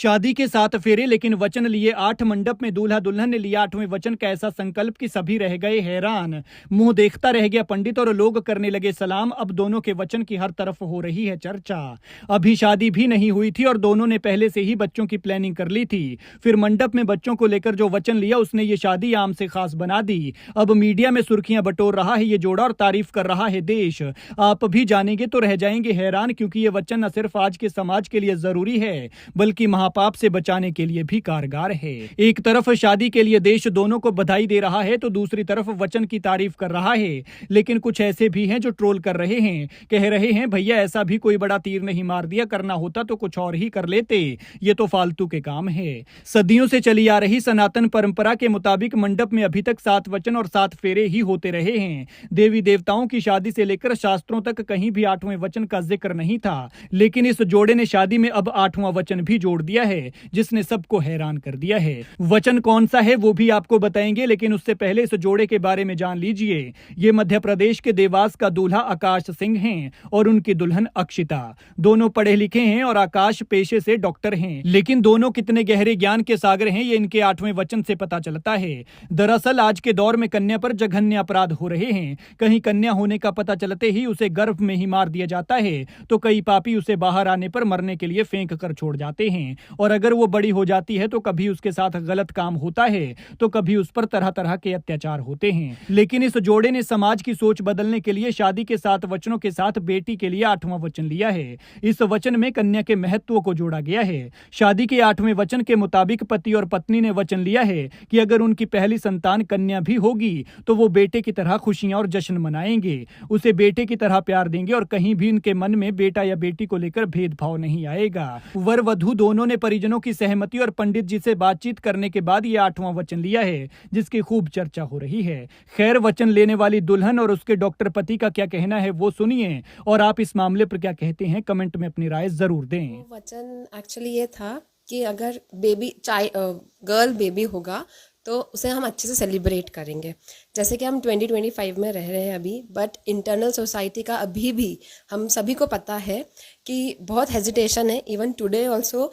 शादी के 7 फेरे लेकिन वचन लिए 8 मंडप में दूल्हा दुल्हन ने लिया 8वें वचन का ऐसा संकल्प कि सभी रह गए हैरान। मुंह देखता रह गया पंडित और लोग करने लगे सलाम। अब दोनों के वचन की हर तरफ हो रही है चर्चा। अभी शादी भी नहीं हुई थी और दोनों ने पहले से ही बच्चों की प्लानिंग कर ली थी। फिर मंडप में बच्चों को लेकर जो वचन लिया उसने ये शादी आम से खास बना दी। अब मीडिया में सुर्खियां बटोर रहा है ये जोड़ा और तारीफ कर रहा है देश। आप भी जानेंगे तो रह जाएंगे हैरान, क्योंकि ये वचन न सिर्फ आज के समाज के लिए जरूरी है बल्कि महापाप से बचाने के लिए भी कारगर है। एक तरफ शादी के लिए देश दोनों को बधाई दे रहा है तो दूसरी तरफ वचन की तारीफ कर रहा है। लेकिन कुछ ऐसे भी हैं जो ट्रोल कर रहे हैं, कह रहे हैं भैया ऐसा भी कोई बड़ा तीर नहीं मार दिया, करना होता तो कुछ और ही कर लेते, ये तो फालतू के काम है। सदियों से चली आ रही सनातन परंपरा के मुताबिक मंडप में अभी तक 7 वचन और 7 फेरे ही होते रहे हैं। देवी देवताओं की शादी से लेकर शास्त्रों तक कहीं भी 8वें वचन का जिक्र नहीं था, लेकिन इस जोड़े ने शादी में अब 8वां वचन भी जोड़ दिया है जिसने सबको हैरान कर दिया है। वचन कौन सा है वो भी आपको बताएंगे, लेकिन उससे पहले इस जोड़े के बारे में जान लीजिए। ये मध्य प्रदेश के देवास का दूल्हा आकाश सिंह हैं और उनकी दुल्हन अक्षिता। दोनों पढ़े लिखे हैं और आकाश पेशे से डॉक्टर हैं, लेकिन दोनों कितने गहरे ज्ञान के सागर हैं ये इनके 8वें वचन से पता चलता है। दरअसल आज के दौर में कन्या पर जघन्य अपराध हो रहे हैं। कहीं कन्या होने का पता चलते ही उसे गर्भ में ही मार दिया जाता है तो कई पापी उसे बाहर आने पर मरने के लिए फेंक कर छोड़ जाते हैं, और अगर वो बड़ी हो जाती है तो कभी उसके साथ गलत काम होता है तो कभी उस पर तरह तरह के अत्याचार होते हैं। लेकिन इस जोड़े ने समाज की सोच बदलने के लिए शादी के 7 वचनों के साथ बेटी के लिए 8वां वचन लिया है। इस वचन में कन्या के महत्व को जोड़ा गया है। शादी के 8वें वचन के मुताबिक पति और पत्नी ने वचन लिया है कि अगर उनकी पहली संतान कन्या भी होगी तो वो बेटे की तरह खुशियां और जश्न मनाएंगे, उसे बेटे की तरह प्यार देंगे और कहीं भी उनके मन में बेटा या बेटी को लेकर भेदभाव नहीं आएगा। वर वधू दोनों ने परिजनों की सहमति और पंडित जी से बातचीत करने के बाद ये 8वां वचन लिया है जिसकी खूब चर्चा हो रही है। खैर, वचन लेने वाली दुल्हन और उसके डॉक्टर पति का क्या कहना है वो सुनिए, और आप इस मामले पर क्या कहते हैं कमेंट में अपनी राय जरूर दें। वचन एक्चुअली ये था कि अगर गर्ल बेबी होगा तो उसे हम अच्छे से सेलिब्रेट करेंगे। जैसे कि हम 2025 में रह रहे हैं अभी, बट इंटरनल सोसाइटी का अभी भी हम सभी को पता है कि बहुत हेजिटेशन है। इवन टुडे ऑल्सो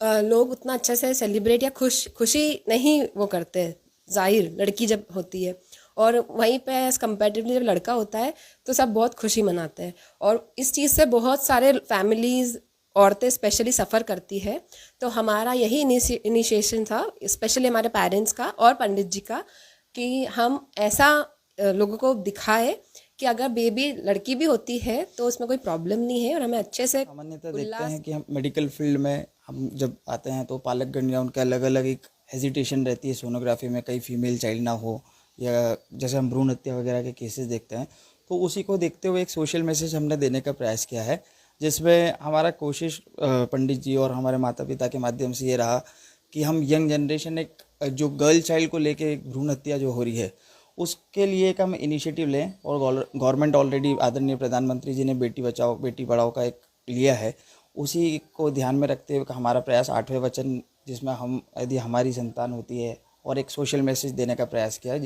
लोग उतना अच्छे से सेलिब्रेट या खुशी नहीं वो करते, जाहिर लड़की जब होती है, और वहीं पे एज कम्पेरेटिवली जब लड़का होता है तो सब बहुत खुशी मनाते हैं। और इस चीज़ से बहुत सारे फैमिलीज़, औरतें स्पेशली सफ़र करती है। तो हमारा यही इनिशिएशन था, स्पेशली हमारे पेरेंट्स का और पंडित जी का, कि हम ऐसा लोगों को दिखाए कि अगर बेबी लड़की भी होती है तो उसमें कोई प्रॉब्लम नहीं है और हमें अच्छे से सामान्यतः देखते हैं कि हम मेडिकल फील्ड में हम जब आते हैं तो पालकगण या उनका अलग अलग एक हेजिटेशन रहती है सोनोग्राफी में, कहीं फीमेल चाइल्ड ना हो, या जैसे हम भ्रूण हत्या वगैरह के केसेस देखते हैं। तो उसी को देखते हुए एक सोशल मैसेज हमने देने का प्रयास किया है, जिसमें हमारा कोशिश पंडित जी और हमारे माता पिता के माध्यम से ये रहा कि हम यंग जनरेशन एक जो गर्ल चाइल्ड को लेके एक भ्रूण हत्या जो हो रही है उसके लिए एक हम इनिशिएटिव लें, और गवर्नमेंट ऑलरेडी आदरणीय प्रधानमंत्री जी ने बेटी बचाओ बेटी पढ़ाओ का एक लिया है। उसी को ध्यान में रखते हुए हमारा प्रयास 8वें वचन, जिसमें हम यदि हमारी संतान होती है और एक सोशल मैसेज देने का प्रयास किया है।